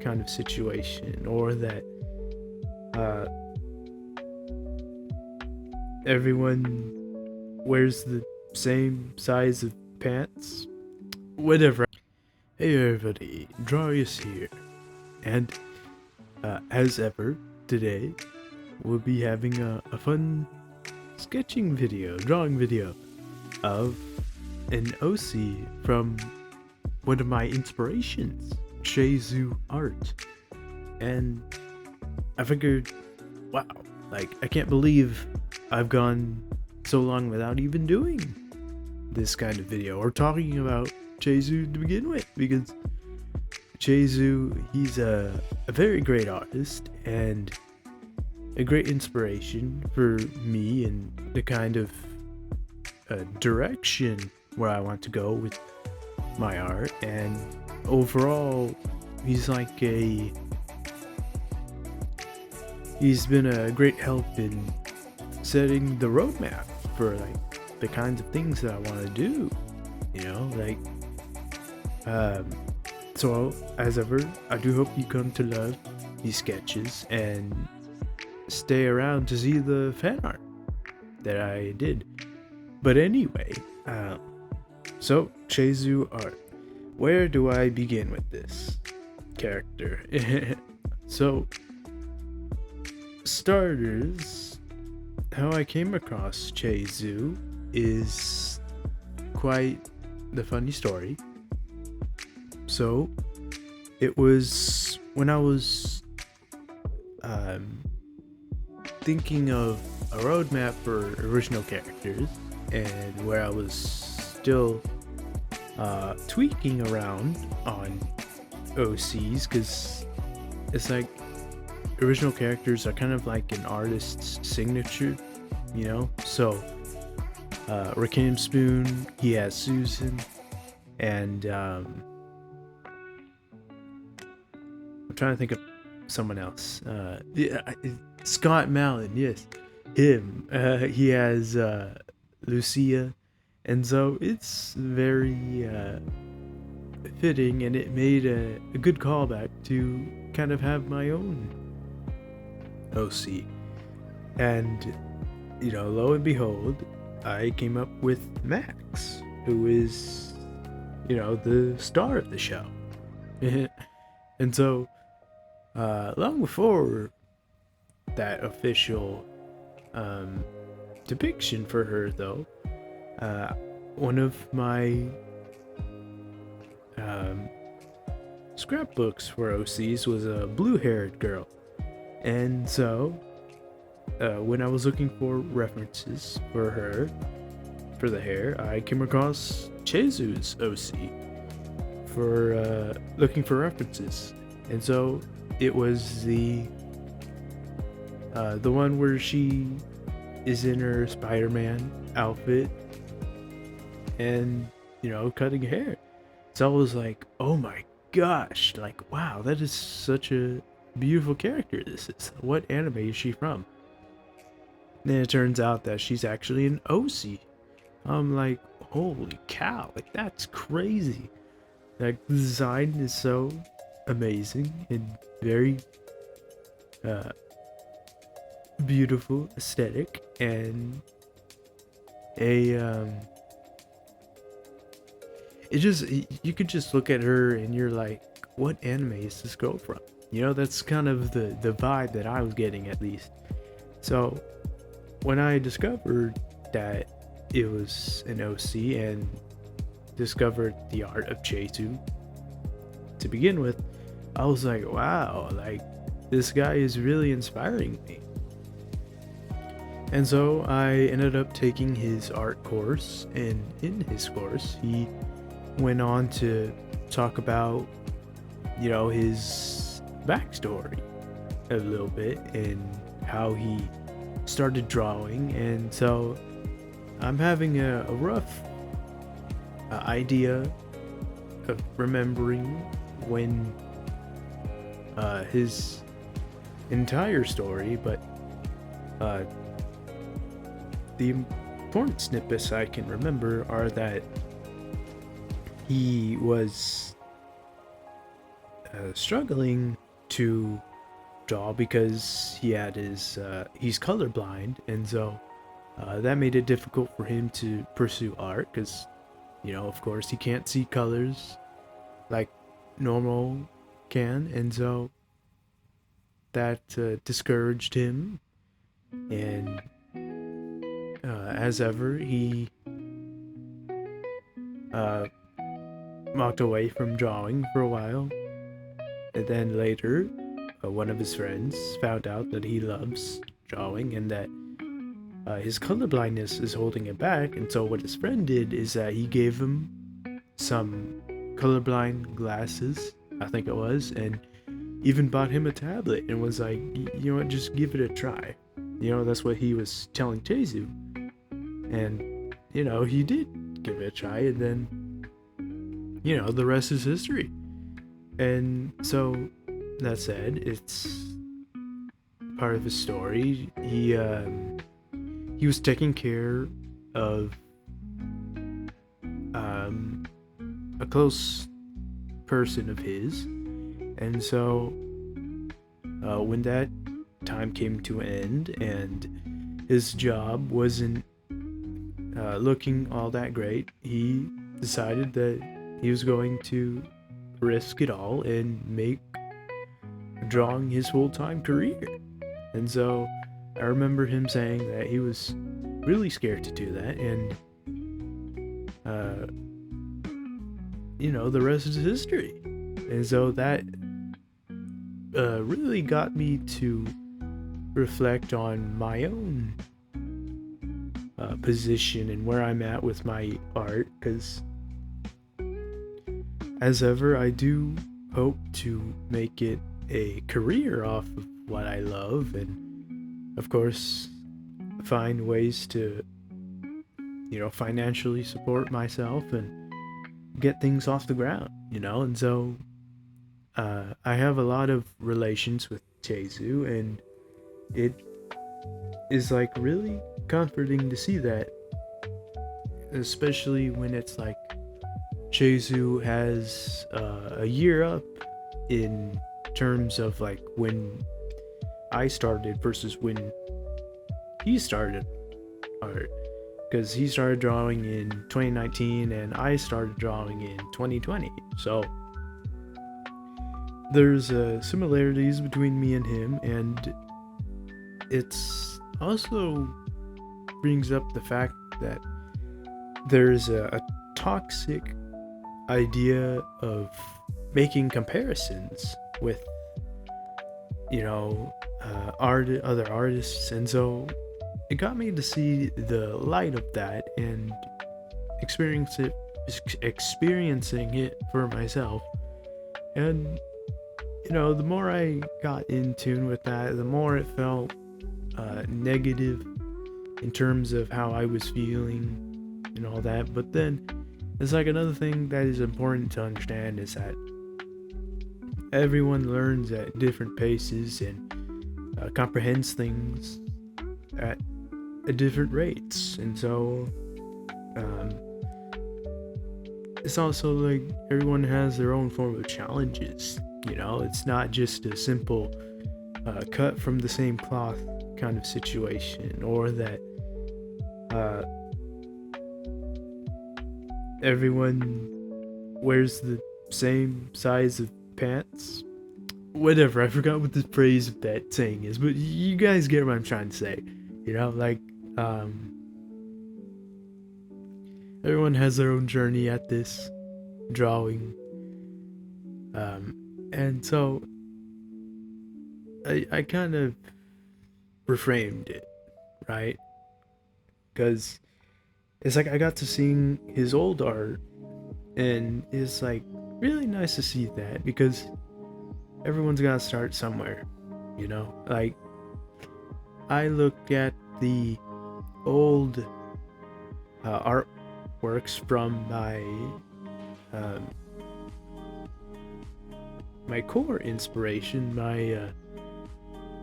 kind of situation, or that everyone wears the same size of pants. Whatever. Hey everybody, Darius here, and as ever, today we'll be having a fun sketching video, drawing video of an OC from one of my inspirations, Chaesuart. And I figured, wow, like, I can't believe I've gone so long without even doing this kind of video or talking about Chaesu to begin with, because Chaesu, he's a very great artist and a great inspiration for me and the kind of direction where I want to go with my art. And overall, he's been a great help in setting the roadmap for like the kinds of things that I want to do, you know, like so as ever, I do hope you come to love these sketches and stay around to see the fan art that I did. But anyway, so Chaesuart, where do I begin with this character? So, starters, how I came across Chaesu is quite the funny story. So, it was when I was thinking of a roadmap for original characters, and where I was still tweaking around on OCs, because it's like original characters are kind of like an artist's signature, you know? So, Rakim Spoon, he has Susan, and I'm trying to think of someone else. Scott Mallon, yes, him. He has Lucia, and so it's very fitting, and it made a good callback to kind of have my own OC. And, you know, lo and behold, I came up with Max, who is, you know, the star of the show. And so, long before that official depiction for her, though, one of my scrapbooks for OCs was a blue-haired girl. And so, when I was looking for references for her, for the hair, I came across Chaesu's OC for looking for references. And so, it was the one where she is in her Spider-Man outfit and, you know, cutting hair. So I was like, oh my gosh, like, wow, that is such a beautiful character this is. What anime is she from? Then it turns out that she's actually an OC. I'm like, holy cow, like, that's crazy. Like, the design is so amazing and very beautiful aesthetic, and you could just look at her and you're like, what anime is this girl from? You know, that's kind of the vibe that I was getting, at least. So when I discovered that it was an OC and discovered the art of Chaesu to begin with, I was like, wow, like, this guy is really inspiring me. And so I ended up taking his art course, and in his course, he went on to talk about, you know, his backstory a little bit and how he started drawing. And so I'm having a rough idea of remembering when his entire story, but the important snippets I can remember are that he was struggling to draw because he's colorblind, and so that made it difficult for him to pursue art because, of course, he can't see colors like normal can, and so that discouraged him. And as ever, he walked away from drawing for a while, and then later one of his friends found out that he loves drawing and that his colorblindness is holding him back. And so what his friend did is that he gave him some colorblind glasses, I think it was, and even bought him a tablet and was like, you know what, just give it a try. That's what he was telling Chaesu. And, he did give it a try, and then, the rest is history. And so, that said, it's part of his story. He was taking care of a close person of his, and so when that time came to an end and his job wasn't looking all that great, he decided that he was going to risk it all and make drawing his full-time career. And so I remember him saying that he was really scared to do that, and the rest is history. And so that really got me to reflect on my own position and where I'm at with my art, because as ever, I do hope to make it a career off of what I love, and of course find ways to financially support myself and get things off the ground, and so I have a lot of relations with Chaesu, and it is like really comforting to see that, especially when it's like Chaesu has a year up in terms of like when I started versus when he started art, because he started drawing in 2019 and I started drawing in 2020. So there's similarities between me and him, and it's also brings up the fact that there's a toxic idea of making comparisons with other artists, and so it got me to see the light of that and experiencing it for myself. And the more I got in tune with that, the more it felt negative in terms of how I was feeling and all that. But then it's like another thing that is important to understand is that everyone learns at different paces and comprehends things at different rates, and so it's also like everyone has their own form of challenges. It's not just a simple cut from the same cloth kind of situation, or that everyone wears the same size of pants. Whatever, I forgot what the phrase of that saying is, but you guys get what I'm trying to say. Everyone has their own journey at this drawing, and so I kind of reframed it, right? Because it's like I got to see his old art, and it's like really nice to see that, because everyone's gotta start somewhere, like I look at the old artworks from my core inspiration,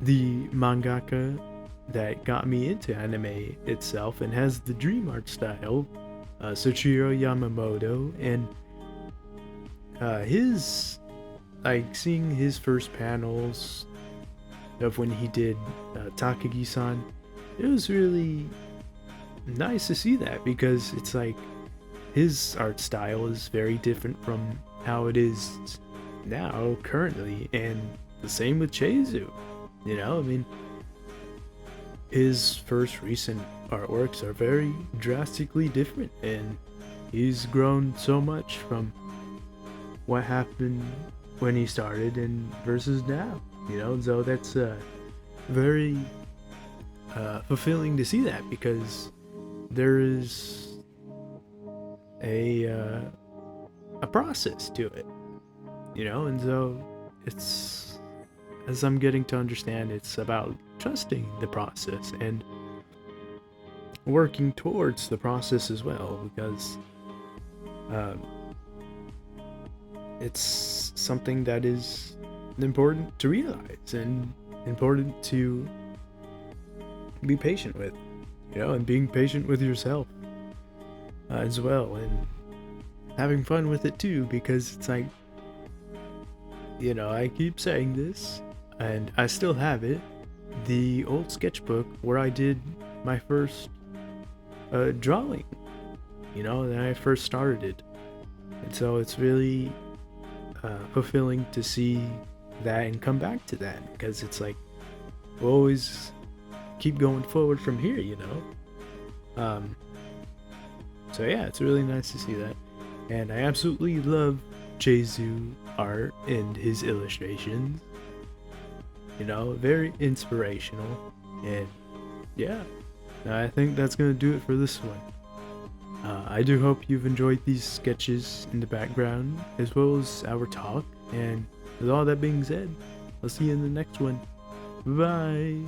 the mangaka that got me into anime itself and has the dream art style, Soichiro Yamamoto, and his like seeing his first panels of when he did Takagi-san, it was really nice to see that, because it's like his art style is very different from how it is now currently, and the same with Chaesu. You know, I mean, his first recent artworks are very drastically different, and he's grown so much from what happened when he started and versus now. You know, so that's very fulfilling to see that, because there is a process to it, you know, and so it's, as I'm getting to understand, it's about trusting the process and working towards the process as well, because it's something that is important to realize and important to be patient with, you know, and being patient with yourself as well, and having fun with it too, because it's like, you know, I keep saying this, and I still have it, the old sketchbook where I did my first drawing, you know, when I first started it. And so it's really fulfilling to see that and come back to that, because it's like we'll always keep going forward from here, you know. So yeah, it's really nice to see that, and I absolutely love Chaesu art and his illustrations. You know, very inspirational, and yeah, I think that's gonna do it for this one. I do hope you've enjoyed these sketches in the background, as well as our talk, and with all that being said, I'll see you in the next one. Bye!